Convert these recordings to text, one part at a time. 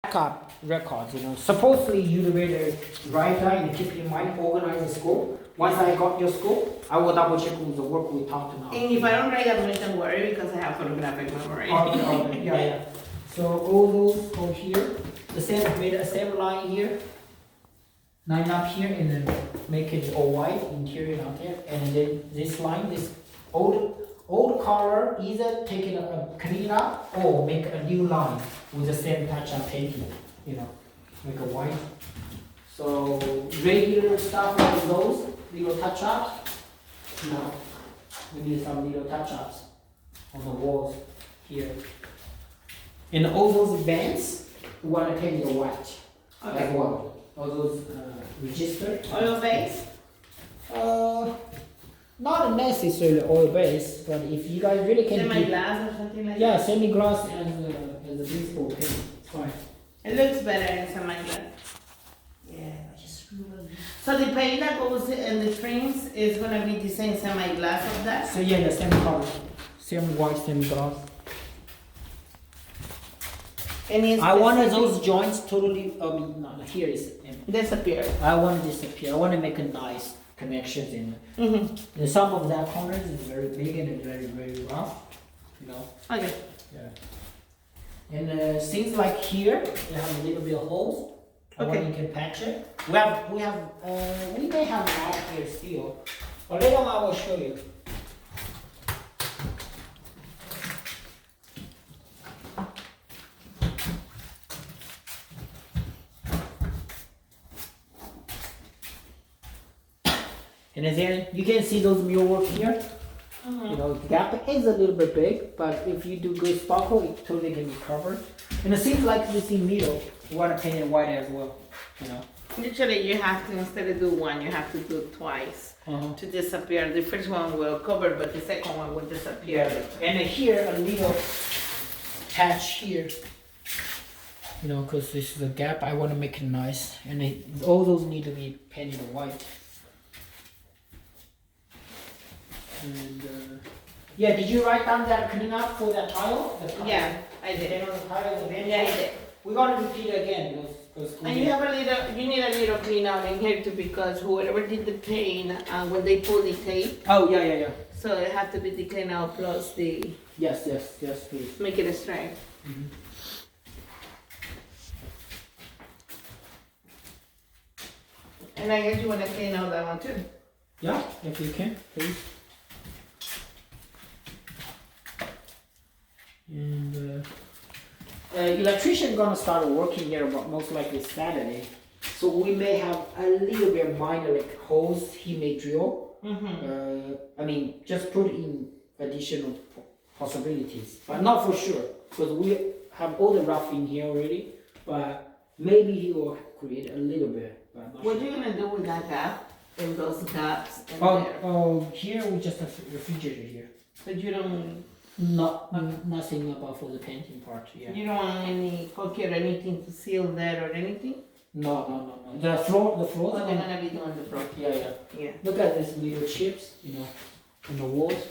backup records, Supposedly you were the right guy and keep in mind, organize the scope. Once I got your scope, I will double check with the work we talked about. And if I don't write them, don't worry because I have photographic memory. Okay, yeah. So all those go here. The same, made a same line here. Line up here and then make it all white, interior out there. And then this line, this old color, either take it clean up or make a new line with the same touch up painting, make a white. So regular stuff like those, little touch ups. Now we need some little touch ups on the walls here. And all those bands, we want to paint it white as well. All those register. Oil base? Not necessarily oil base, but if you guys really can Semi-glass or something like yeah, that? semi-gloss as a baseball paint. It's fine. It looks better in semi-glass. Yeah, I just really. So the paint that goes in the frames is gonna be the same semi-glass of that? So yeah, the same color, same white, same gloss. And I wanted those joints totally. No, here is. disappear. I want to disappear. I want to make a nice connections in. Mm-hmm. And some of that corners is very big and very very rough, Okay. Yeah. And things like here, you have a little bit of holes. Okay. You can patch it. We may have mat here still, but later on I will show you. And then you can see those mural work here. The gap is a little bit big, but if you do good sparkle, it totally can be covered. And it seems like this in middle, you want to paint it white as well, Literally, you have to, instead of do one, you have to do twice to disappear. The first one will cover, but the second one will disappear. And here, a little patch here, because this is a gap, I want to make it nice. And all those need to be painted white. And yeah, did you write down that clean up for that tile? Yeah, I did. The tile, the Yeah, I did. We're gonna repeat it again because And you need a little clean out in here too because whoever did the paint, when they pull the tape, oh yeah. so it has to be the clean out plus the, Yes, please. make it straight. And I guess you want to clean out that one too. Yeah, if you can, please. And electrician gonna start working here, but most likely Saturday. So we may have a little bit minor like holes he may drill. Just put in additional possibilities, but not for sure because we have all the rough in here already. But maybe he will create a little bit. But I'm not What are sure. you gonna do with that gap and those gaps in there? Here we just have refrigerator here. But you don't Nothing about for the painting part. Yeah. you don't want any cookie or anything to seal there or anything? No. The floor. What they're gonna be doing the floor? Yeah. Yeah. Look at these little chips, in the walls.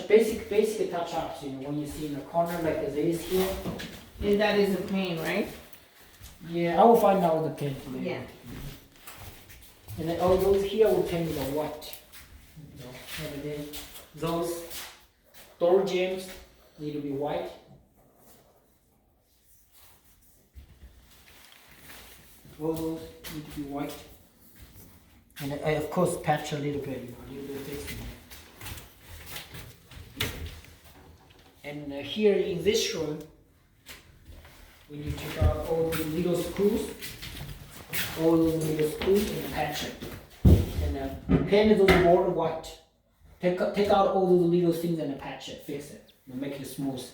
Basic touch ups, when you see in the corner like this here. And that is a paint, right? Yeah, I will find out the paint later. Yeah. And then all those here will paint with white. And then those door jambs need to be white. All those need to be white. And I of course patch a little bit, a little bit fixing. And here in this room, we need to take out all the little screws, and patch it. And paint those board white. Take out all those little things and patch it, fix it, and make it smooth.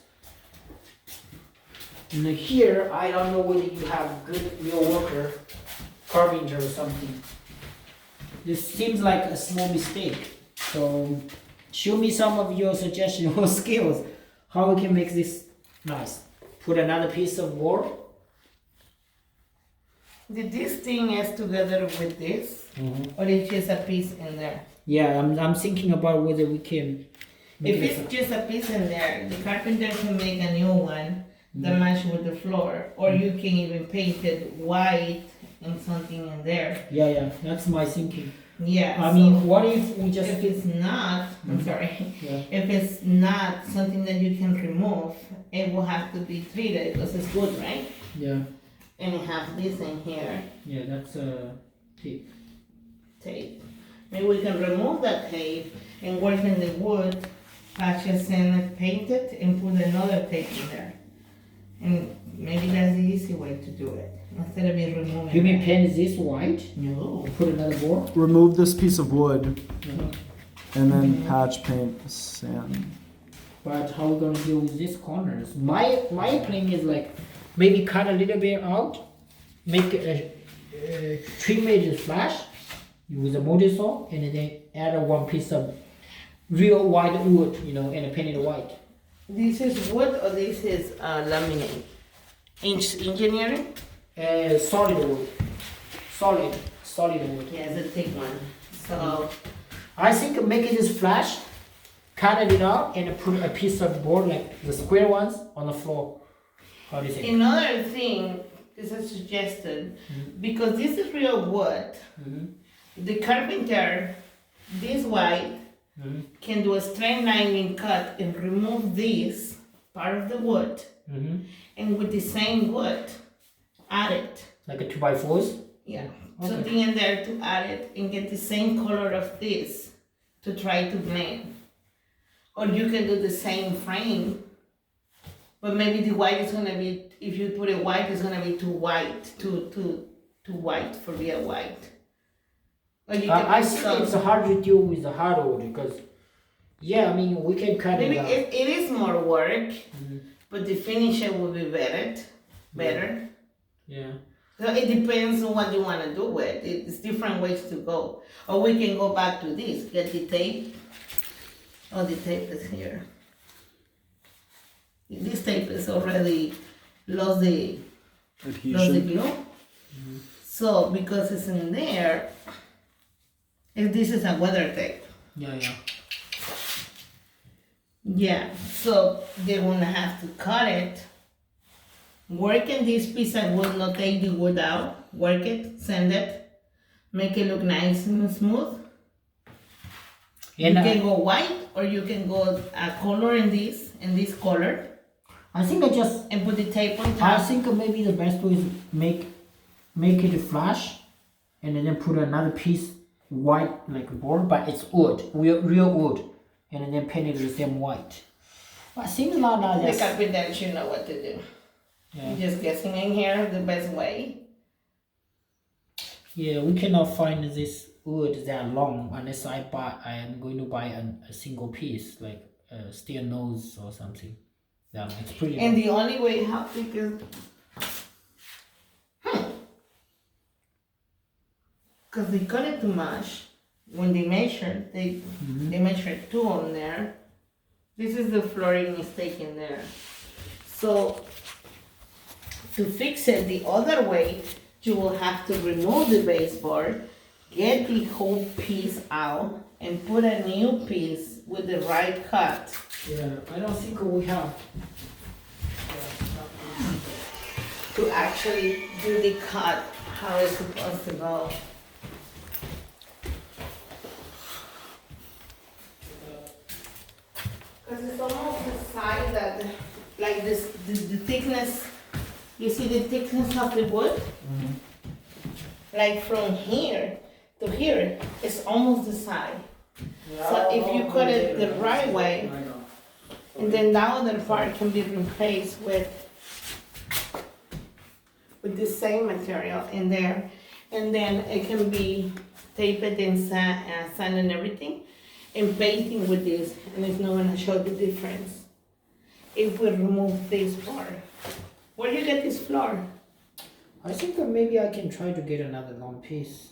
And here, I don't know whether you have good real worker, carpenter or something. This seems like a small mistake. So show me some of your suggestions or skills, how we can make this nice. Put another piece of board. Did this thing is together with this, or is just a piece in there? Yeah, I'm thinking about whether we can. If it's just a piece in there, the carpenter can make a new one that match with the floor, or you can even paint it white and something in there. Yeah, that's my thinking. Yeah. I so mean, what if we just if it's not, I'm Mhm. sorry, yeah. if it's not something that you can remove, it will have to be treated because it's wood, right? Yeah, And you have this in here, that's tape. tape. Maybe we can remove that tape and work in the wood, patches and paint it and put another tape in there. And maybe that's the easy way to do it, instead of it removing. You mean that. paint this white? No. Put another board? Remove this piece of wood and then Mhm. patch paint sand. But how we gonna deal with these corners? My plan is like maybe cut a little bit out, make trim it flash with a motor saw, and then add one piece of real white wood, and paint it white. This is wood or this is laminate? Engineering? Solid wood, solid wood. Yeah, it's a thick one. So I think make it flash, cut it out, and put a piece of board like the square ones on the floor. How do you think? another thing, this is suggested, because this is real wood, Mm-hmm. the carpenter, this white, Mm-hmm. can do a straight lining cut and remove this part of the wood, Mm-hmm. and with the same wood, add it. Like a 2x4s. Yeah, Okay. something in there to add it and get the same color of this to try to blend. Or you can do the same frame, but maybe the white is gonna be, if you put it white, it's gonna be too white, too white for real white. Or you can I put think some, it's hard to deal with the hardwood because, we can cut maybe it out. it is more work, Mhm. but the finisher will be better. Yeah. So it depends on what you want to do with it. It's different ways to go. Or we can go back to this, get the tape. Oh, the tape is here. This tape is already lost the Adhesion. glue. So because it's in there, if this is a weather tape. Yeah. Yeah, so they're gonna have to cut it. Work in this piece of wood, not take the wood out. Work it, sand it, make it look nice and smooth. And you can go white or you can go a color in this color, I think and put the tape on I top. think maybe the best way is make it flash, and then put another piece white like a board, but it's wood, real wood, and then paint it the same white. I think not The that's carpenter should know what to do. yeah. You're just guessing in here the best way. Yeah, we cannot find this wood that long unless I am going to buy a single piece like a steel nose or something. Yeah, it's pretty. And long. the only way how thick is because they cut it too much. When they measure, they measure 2 on there. This is the flooring mistake in there. So to fix it the other way, you will have to remove the baseboard, get the whole piece out, and put a new piece with the right cut. Yeah, I don't think we have. To actually do the cut how it's supposed to go. Because it's almost the side that, like this, the thickness, you see the thickness of the wood? Like from here to here, it's almost the side. So if you cut it the right way, and then that other part can be replaced with the same material in there, and then it can be taped and sand and everything, and painting with this, and it's not gonna show the difference. If we remove this part, where do you get this floor? I think that maybe I can try to get another long piece.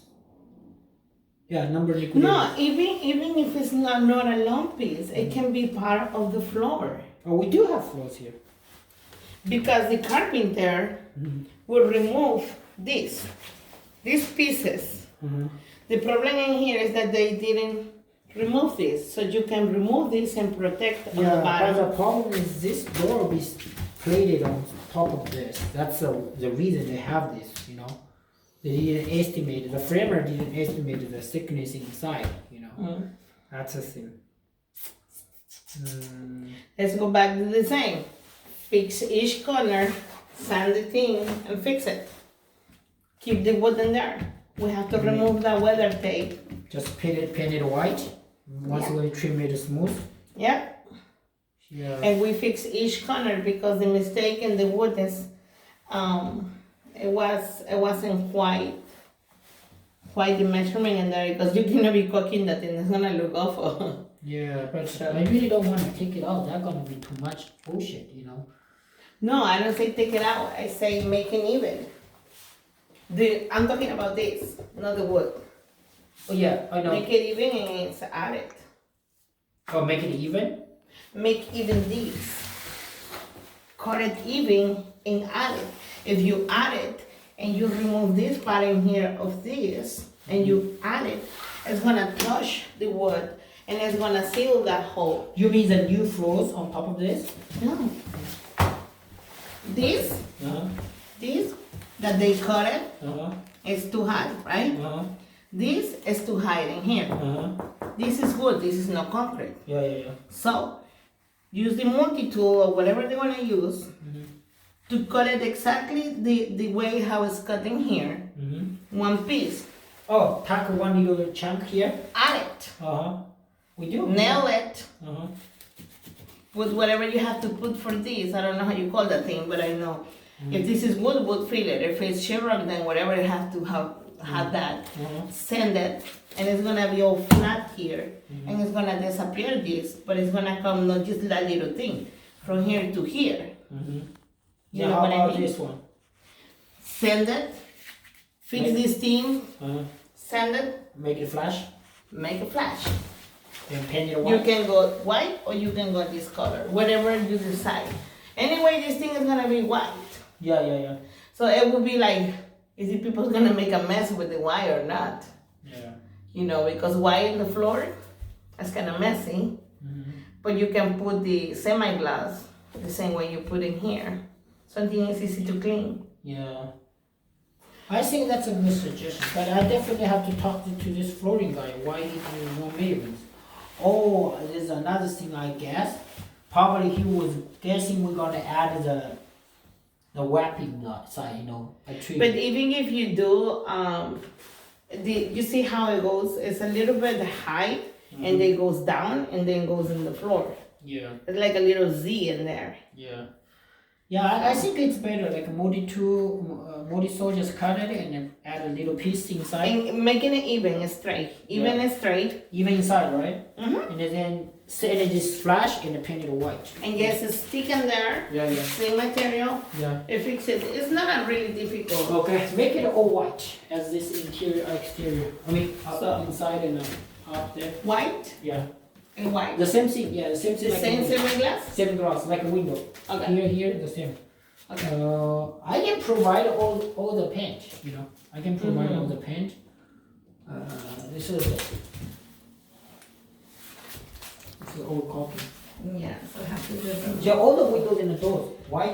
Yeah, number liquid. No, even if it's not a long piece, it can be part of the floor. Oh, we do have floors here. Because the carpenter will remove these pieces. The problem in here is that they didn't remove this, so you can remove this and protect on the Yeah, but bottom. the problem is this door plated on top of this. That's the reason they have this, you know. They didn't estimate, the framer didn't estimate the thickness inside, you know. Mm. That's the thing. Let's go back to the same. Fix each corner, sand it in, and fix it. Keep the wood in there. We have to remove that weather tape. Just paint it white. Once Yeah. we trim it smooth. Yeah. Yeah. And we fix each corner because the mistake in the wood is, it wasn't quite the measurement in there because you're gonna be cooking that and it's gonna look awful. Yeah, but I really don't want to take it out. That's gonna be too much bullshit, you know. No, I don't say take it out. I say make it even. I'm talking about this, not the wood. Oh yeah, I know. Make it even and it's added. Oh, make it even. Make even these. Cut it even and add it. If you add it and you remove this pattern here of this and you add it, it's gonna touch the wood and it's gonna seal that hole. You mean the new floors on top of this? No. This that they cut it is too high, right? This is too high in here. This is wood, this is not concrete. Yeah. So, use the multi-tool or whatever they want to use to cut it exactly the way how it's cut in here. One piece. Oh, tack one little chunk here. Add it. We do. Nail it. Uh-huh. Put whatever you have to put for this. I don't know how you call that thing, but I know. If this is wood fillet. If it's chevron, then whatever it has to have that. Sand it. And it's gonna be all flat here. And it's gonna disappear this. But it's gonna come not just that little thing. From here to here. You know how what I about mean? this one? Sand it. Fix Make- this thing. Sand it. Make it flash. Make a flash. Then paint it You white. can go white or you can go this color. Whatever you decide. Anyway, this thing is gonna be white. Yeah. So it will be like, is it people gonna make a mess with the white or not? Yeah. You know, because white in the floor, that's kind of messy. But you can put the semi-gloss the same way you put in here. Something is easy to clean. Yeah. I think that's a good suggestion, but I definitely have to talk to this flooring guy. Why he do no measurements? Oh, there's another thing I guess. Probably he was guessing we're gonna add the wrapping side, you know, a tree. But even if you do, you see how it goes? It's a little bit high and then goes down and then goes in the floor. Yeah. It's like a little Z in there. Yeah. Yeah, I think it's better, like multi-saw, just cut it and then add a little piece inside. And making it even, straight. Even and straight. Even inside, right? Mm-hmm. And then set it just flash and then paint it white. And yes, it's stick in there. Yeah. Same material. Yeah. It fixes it. It's not really difficult. Okay, make it all white as this interior, exterior. I mean, So- inside and up there. White Yeah. and white. The same thing, yeah, the same thing. The like same a window. semi-glass? Same glass, like a window. Okay. Here, the same. Okay. I can provide all the paint, you know. I can provide all the paint. This is old copy. Yeah, so I have to do some. Yeah, all the windows and the doors, white,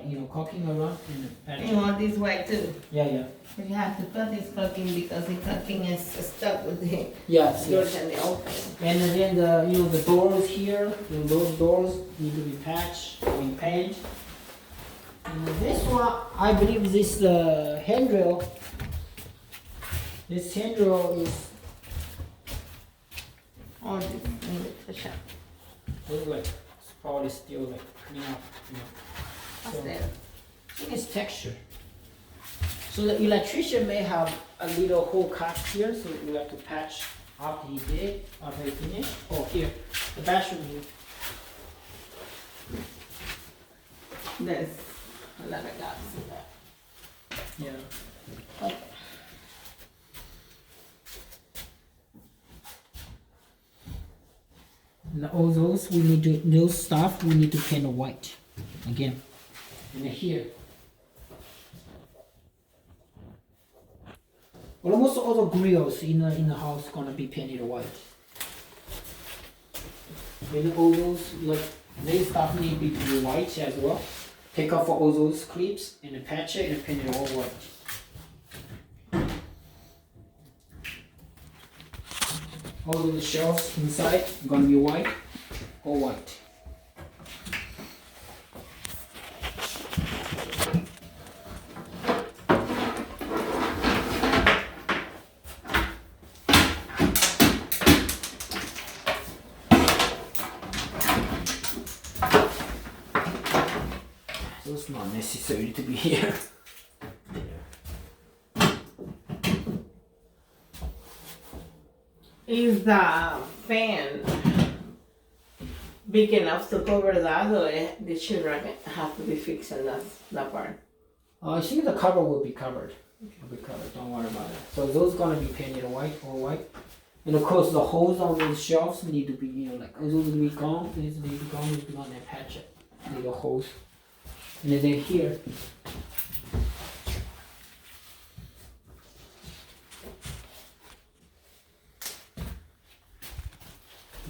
you know, caulking around in the And patio. all this white too. Yeah. But you have to cut this caulking because the caulking is stuck with the Yes, doors yes. and the open. And then the doors here, those doors need to be patched, repaint. And this one, I believe this handrail. This handrail is All this in the push up. looks like it's probably still like clean up, you know. What's So, there? I think it's texture. So the electrician may have a little hole cut here, so we have to patch after he finished. Oh, here, the bathroom here. There's a lot of gaps in there. Yeah. Okay. And all those stuff we need to paint white again. And here. Almost all the grills in the house gonna be painted white. Maybe all those like they stuff need to be white as well. take off all those clips and then patch it and paint it all white. All of the shelves inside gonna be white, all white. So it's not necessary to be here. Is the fan big enough to cover that, or the children have to be fixed on that part? I think the cover will be covered. Will be covered. Don't worry about it. So those gonna be painted white, all white. And of course, the holes on those shelves need to be, like those need to be gone. These need to be gone. Need to be gone and patch it. Little holes. And then here.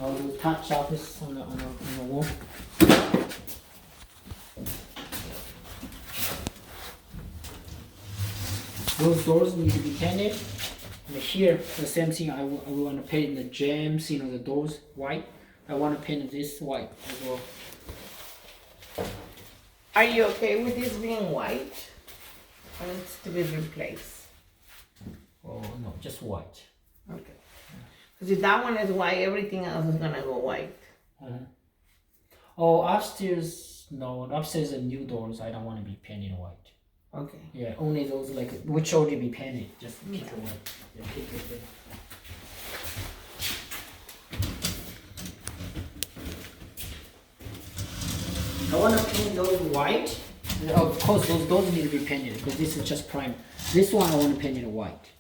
All the touch surface on the wall. Those doors need to be painted. And here, the same thing. I want to paint the jambs, the doors white. I want to paint this white as well. Are you okay with this being white? Or it's to be replaced? Oh no, just white. Okay. Because if that one is white, everything else is gonna go white. Oh, upstairs, no. Upstairs are new doors. I don't want to be painted white. Okay. Yeah, only those which already be painted. Just keep it white. Yeah, keep it there. I want to paint those white. And of course, those doors need to be painted because this is just prime. This one I want to paint it white.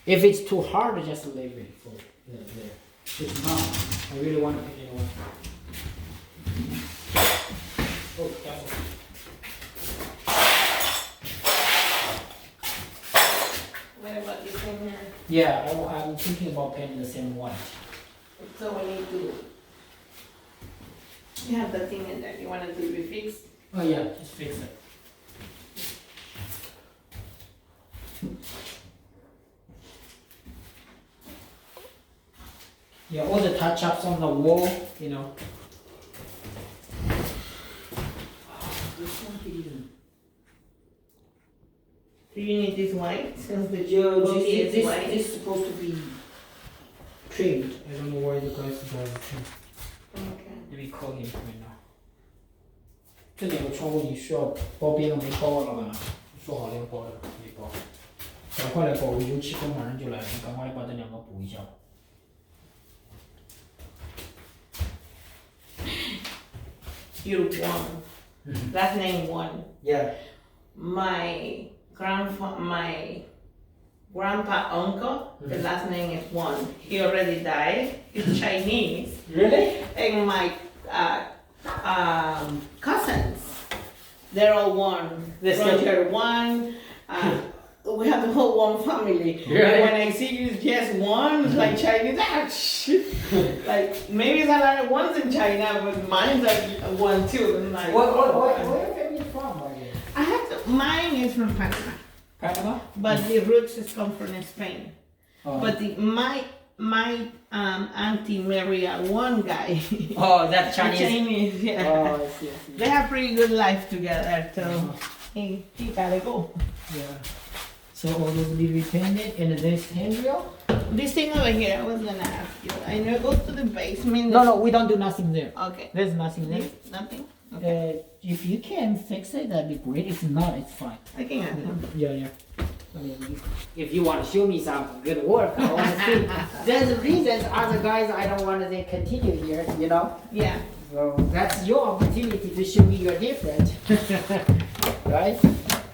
If it's too hard, just leave it for there. If not, I really want to paint it white. Oh, careful. What about this one here? Yeah, I'm thinking about painting the same white. So we need to. You have the thing in there. You want it to be fixed? Oh yeah, just fix it. Yeah, all the touch-ups on the wall, This one even. Do you need this white since the Yeah, body is white? this is supposed to be trimmed. I don't know why the guys does it. Okay. Let me call him right now. 这两个窗户你需要包边的没包了吧？说好了要包的，没包。赶快来包，油漆工马上就来了，你赶快把这两个补一下。You're one. Last name one. Yeah. My grandpa uncle, the last name is One. He already died. He's Chinese. Really? And my cousins, they're all one. They're Roger one. We have the whole one family. Really? And when I see you just one, it's like Chinese. Ah, shit. Like maybe it's a lot of ones in China, but mine's like one too. I'm like, Where your family from? I have to. Mine is from Panama, Panama? but the roots is come from Spain. Oh. But my auntie married one guy. Oh, that's Chinese. Chinese, yeah. Oh, I see. They have pretty good life together, so he gotta go. Yeah. So all those need to be painted, and this handrail? This thing over here, I was gonna ask you. I know it goes to the basement. No, we don't do nothing there. Okay. There's nothing there. Nothing? Okay. If you can fix it, that'd be great. If not, it's fine. I can ask him. Yeah. I mean, if you want to show me some good work, I want to see. There's reasons other guys I don't want to continue here, Yeah. So that's your opportunity to show me you're different, right?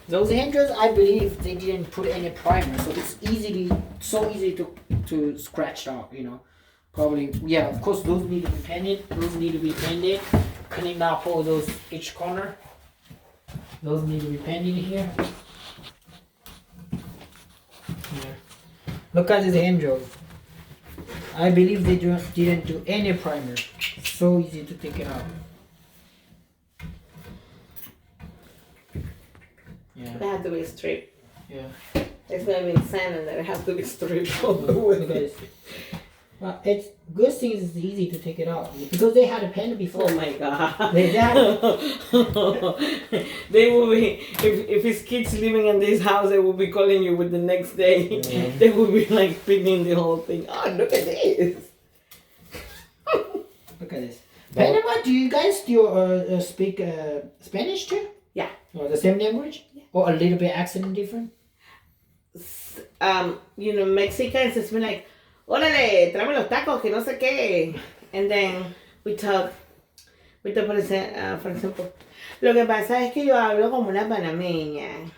Those hinges, I believe they didn't put any primer, so it's so easy to scratch out, Probably, yeah. Of course, those need to be painted. Cleaning up all those each corner. Those need to be painted here. Here. Look at these hinges. I believe they didn't do any primer. So easy to take it out. Yeah. They have to be straight. Yeah. It's not even sand and they have to be straight all the way. Because, well, it's good thing is it's easy to take it out because they had a pen before. Oh my god. They had. They will be if his kids living in this house they will be calling you with the next day. They will be like picking the whole thing. Oh look at this. Look at this. Panama, do you guys still speak Spanish too? Yeah. Or the same language? Yeah. Or a little bit accent different? You know, Mexicans it's been like, órale, tráeme los tacos, que no sé qué. And then we talk, for example, lo que pasa es que yo hablo como una panameña.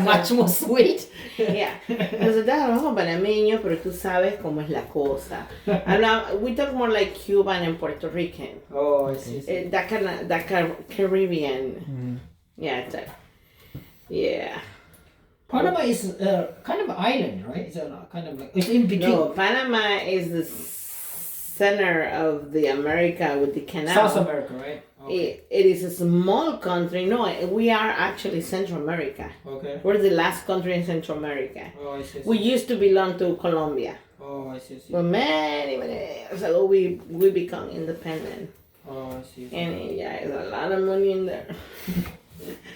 Much more sweet. Yeah. Nosotros hablamos como panameños, pero tú sabes cómo es la cosa. We talk more like Cuban and Puerto Rican. Oh, I see. That Caribbean. Yeah, it's like, yeah. Panama is kind of an island, right? It's kind of like it's in between. No, Panama is the center of the America with the canal. South America, right? Okay. It is a small country. No, we are actually Central America. Okay. We're the last country in Central America. Oh, I see. We used to belong to Colombia. Oh, I see. But many years ago, we become independent. Oh, I see. And yeah, there's a lot of money in there.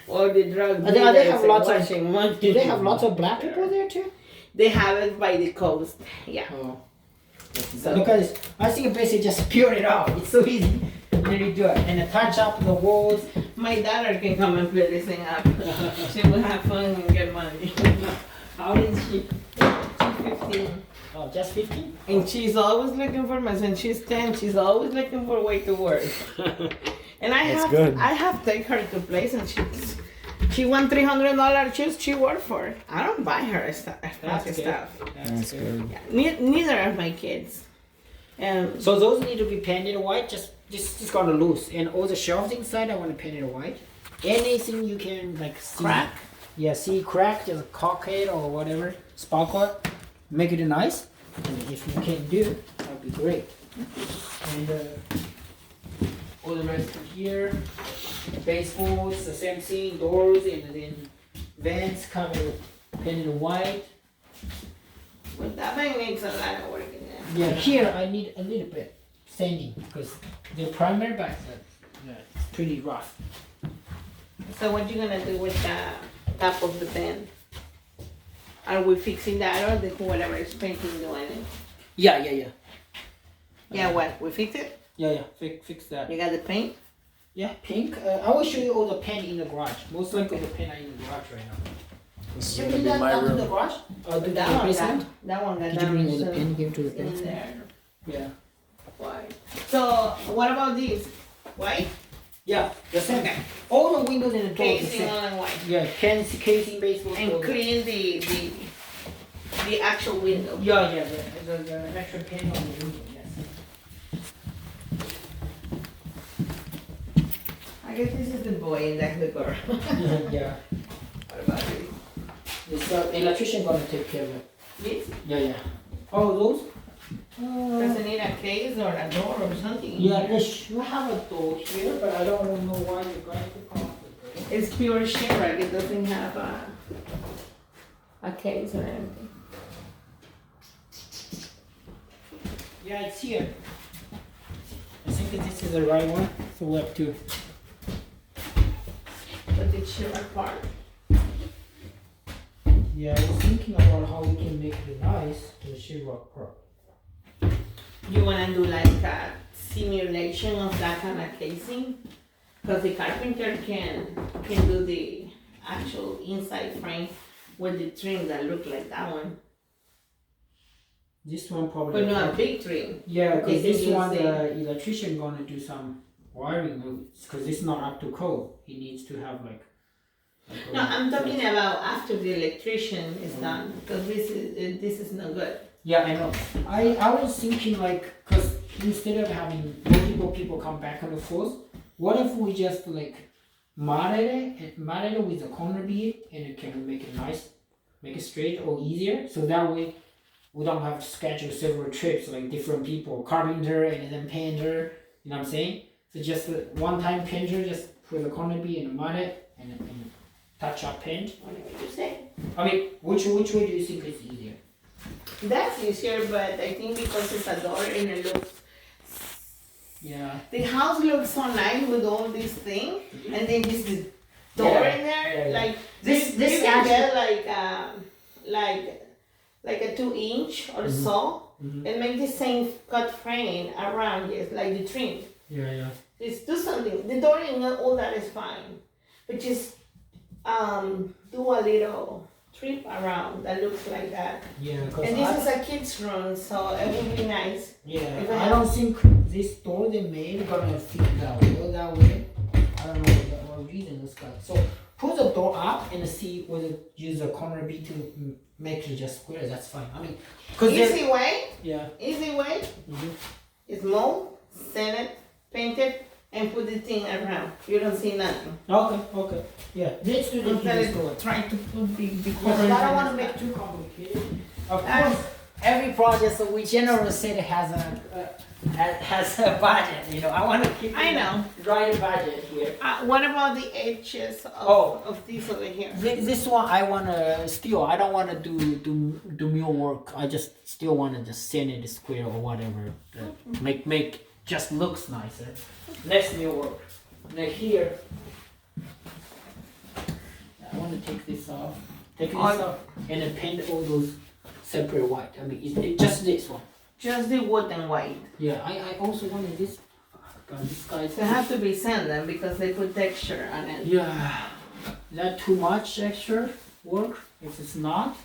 All the drugs. They have lots of money. Do they have lots of black people there too? They have it by the coast. Yeah. Oh. Because I think basically just pure it out. It's so easy. Really do it. And touch up the walls. My daughter can come and play this thing up. She will have fun and get money. How old is she? She's 15. Oh, just 15? And she's always looking for money. When she's 10, she's always looking for a way to work. And I have take her to place and she won $300 she worked for it. I don't buy her stuff. That's good. Yeah. Neither of my kids. So those need to be painted white. Just gotta loose. And all the shelves inside, I want to paint it white. Anything you can like see. Crack? Yeah, see crack, just caulk it or whatever, sparkle it, make it nice. And if you can do it, that'd be great. And all the rest of here, baseboards, the same thing, doors, and then vents covered, painted white. But that thing needs a lot of work in there. Yeah, here I need a little bit sanding because the primer back it's pretty rough. So what you gonna do with the top of the band? Are we fixing that or whoever is painting doing it? Yeah. Yeah, what? We fix it? Yeah. Fix that. You got the paint? Yeah, pink. I will show you all the paint in the garage. Most likely the paint are in the garage right now. This is Should gonna we be that my down to the room. garage? Or the That one basement? got, that one got Did you bring all the so paint? Give it to the it's in basement. there. Yeah. Why? So what about these? White? Yeah, the same. All the windows and the doors the Casing same. on and white. Yeah, casing baseboard. And all the- clean the actual window. Yeah. The extra paint on the window. Yes. I guess this is the boy and that's the girl. Yeah. What about it? The electrician gonna take care of it. This? Yeah. Oh, those? Does it need a case or a door or something? Yeah, they should have a door here, but I don't know why you guys took off the door. It's pure sheetrock. It doesn't have a case or anything. Yeah, it's here. I think this is the right one. So we have to. But the sheetrock part. Yeah, I was thinking about how we can make it nice to the sheetrock part. You wanna do like a simulation of that kind of casing? Because the carpenter can do the actual inside frame with the trim that look like that one. This one probably. But not a big trim. Yeah, because They this can one use the electrician gonna do some wiring because it's not up to code. He needs to have like. No, I'm talking about after the electrician is done, because this is no good. Yeah, I know. I was thinking like, cause instead of having multiple people come back and forth, what if we just like mat it with a corner bead and it can make it nice, make it straight or easier. So that way we don't have to schedule several trips like different people, carpenter and then painter. You know what I'm saying? So just one time painter just put the corner bead and mat it and touch-up paint? What do you say? I mean, which way do you think is easier? That's easier, but I think because it's a door and it looks, Yeah. the house looks so nice with all these things, and then this is door Yeah, in there, yeah, yeah. like This you can actually- get like a 2 inch or so, and make the same cut frame around it, like the trim. Yeah, yeah. Just do something. The door and all that is fine, but just do a little trip around that looks like that. Yeah, because And this is a kid's room, so it would be nice. yeah, if I I have- don't think this door they made gonna fit that well that way. I don't know what reason this guy. So put the door up and see whether use a corner B to make it just square. That's fine. I mean, cause then- Easy way Mhm. is mold, sand it, paint it, and put the thing around. You don't see nothing. Okay. Yeah, let's do Instead this of door. trying to put the Because corners I don't and want to stuff. make too complicated. Of course, every project that we generally say has a budget. You know, I want to keep I know. right budget here. What about the edges of these over here? This one I wanna still. I don't wanna do mule work. I just still wanna just sand it square or whatever. Make just looks nicer. Next mule work. Now here, I wanna take this off. Take this off and then paint all those separate white. I mean, it's just this one. Just the wood and white. Yeah, I also wanted this. This guy's. They have to be sand then because they put texture on it. Yeah, not too much extra work. If it's not,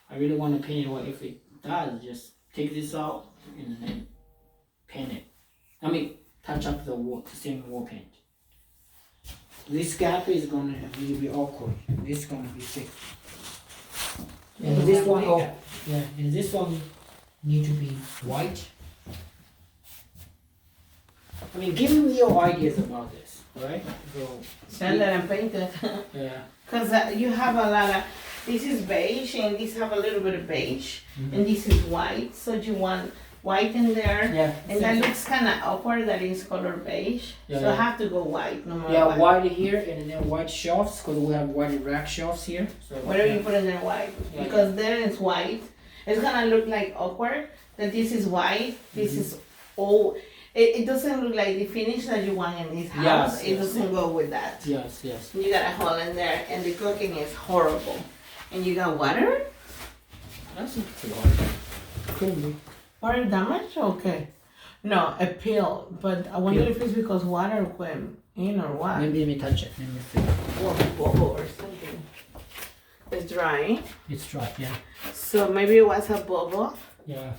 I really want to paint it white. If it does, just take this out and then paint it. I mean, touch up the wall, the same wall paint. This gap is gonna really be awkward. This is gonna be thick. And this one, oh, yeah, and this one need to be white. I mean, give me your ideas about this, right? So, Sand it and paint it. yeah. Because you have a lot of, this is beige and these have a little bit of beige. And this is white, so you want white in there. Yeah. And that looks kind of awkward that is color beige. Yeah, so I yeah. have to go white no matter Yeah, what. white here and then white shelves because we have white rack shelves here. So Whatever you put in there white. Yeah, Because there is white. It's gonna look like awkward that this is white, this is all. It doesn't look like the finish that you want in this house. Yes, It yes. doesn't go with that. Yes, yes. You got a hole in there and the cooking is horrible. And you got water? I think it's a lot. Could be. Water damage? Okay. No, a pill. But I wonder Pill. if it's because water went in or what. Let me touch it. Let me see. Or bubble or something. It's dry. It's dry. Yeah. So maybe it was a bubble. Yeah.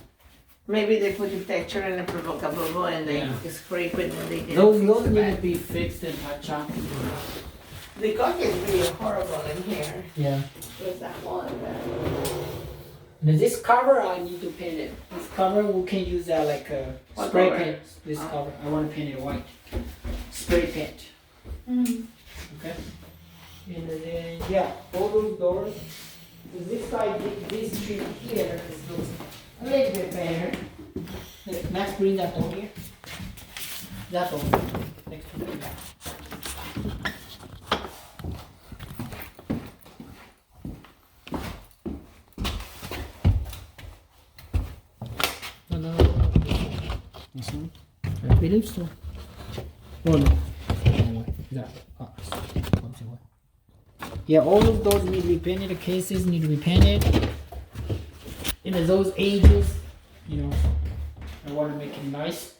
Maybe they put the texture and they provoke a bubble and they Yeah. scrape it and they did Those fix the need back. to be fixed and touched up. The cook is really horrible in here. Yeah. What's that one? Now this cover I need to paint it. This cover we can use that like a What spray color? paint. This cover I want to paint it white. Spray paint. Okay. And then yeah, all those doors. With this guy, this tree here is looks a little bit better. Look, Max, bring that door here. That door next to me. No. This one? I believe so. Oh no. That. Yeah, all of those need to be painted. The cases need to be painted. You know, those edges, you know, I want to make it nice.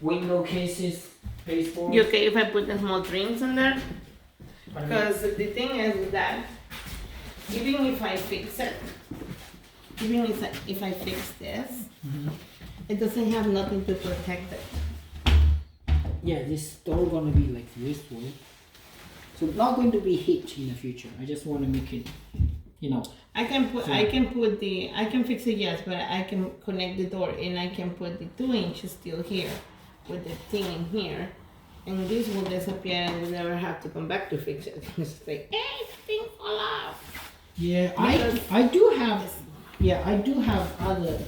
Window cases, baseboard. You okay if I put the small trims in there? Because the thing is that even if I fix it, even if I fix this, it doesn't have nothing to protect it. Yeah, this door gonna be like this way. So not going to be hit in the future. I just want to make it, you know. I can fix it, yes, but I can connect the door and I can put the 2 inches still here with the thing in here. And this will disappear and you never have to come back to fix it. It's like, hey, the thing fall off. Yeah, Because- I do have other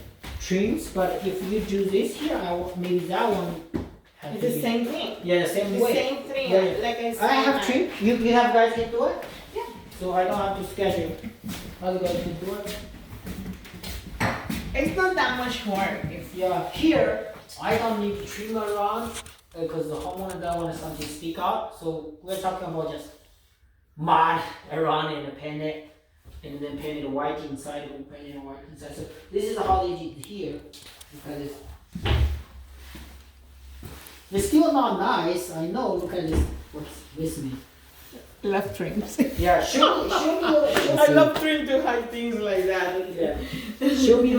trims, but if you do this here, maybe that one. Have It's to the be- same thing. Yeah, the same The way. same trim mean, Yeah, yeah. like I said, I have trim. You have guys can do it? Yeah. So I don't have to schedule. Other guys can do it. It's not that much work. It's, Yeah, here I don't need to trim around because the homeowner don't want something stick out. So we're talking about just mud around and paint it, and then paint it white inside and paint it white inside. So this is how they did here. Look at this. It's still not nice. I know. Look at this. What's with me? love trims. Yeah, show me. I love trim to hide things like that. Yeah. Show me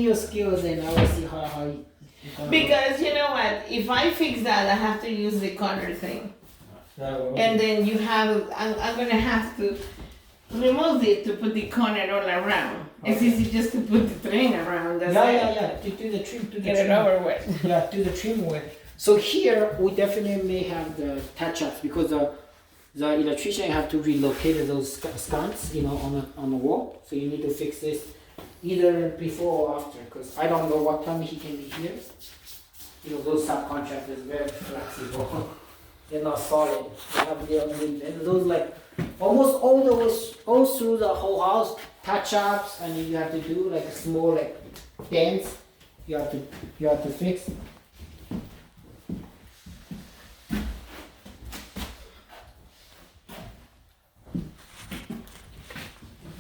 your skills, and I will see how you. Because you know what? If I fix that, I have to use the corner thing. And then you have, I'm gonna have to remove it to put the corner all around. It's Okay. easy just to put the train around. That's Yeah. To do the trim, Get it over with. Yeah, do the trim with. So here we definitely may have the touch-ups because the electrician have to relocate those sconces, on the wall. So you need to fix this either before or after, because I don't know what time he can be here. Those subcontractors very flexible. They're not solid. They have their own, and those like almost all through the whole house touch-ups, and you have to do like small like dents. You have to fix.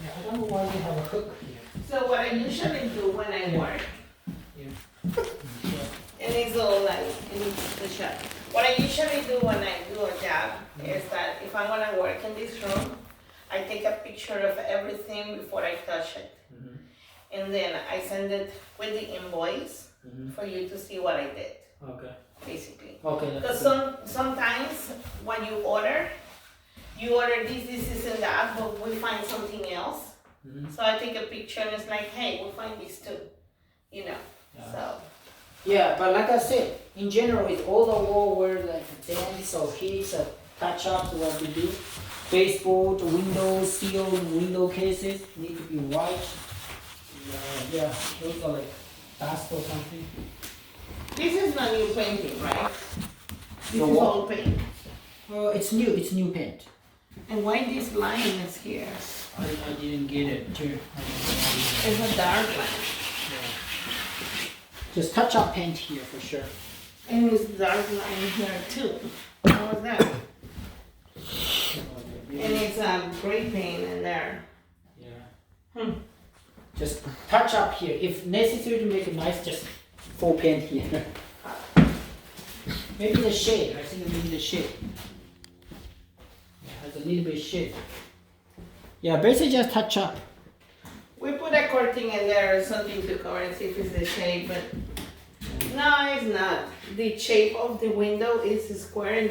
Yeah, I don't know why they have a hook here. So what I usually do when I work, and it's all like in the shop. What I usually do when I do a job is that if I'm gonna work in this room, I take a picture of everything before I touch it. Mhm. And then I send it with the invoice Mhm. for you to see what I did, Okay. basically. Okay. Because That's good. sometimes when you order this, and that, but we find something else. Mhm. So I take a picture and it's like, hey, we find this too, Yeah. So. Yeah, but like I said, in general, it's all the wall where like dents or hits or touch-ups what we do. Baseboard, windows, sealed window cases need to be white. Yeah, those are like dust or something. This is not new painting, right? This The is what? old paint. It's new paint. And why this line is here? I didn't get it too. It's a dark line. Just touch up paint here for sure. And this dark line here too. How was that? And it's a gray paint in there. Yeah. Just touch up here. If necessary to make it nice, just full paint here. Maybe the shade. I think maybe the shade. Yeah, has a little bit of shade. Yeah, basically just touch up. We put a curtain in there or something to cover and see if it's the shape, but no, it's not. The shape of the window is square and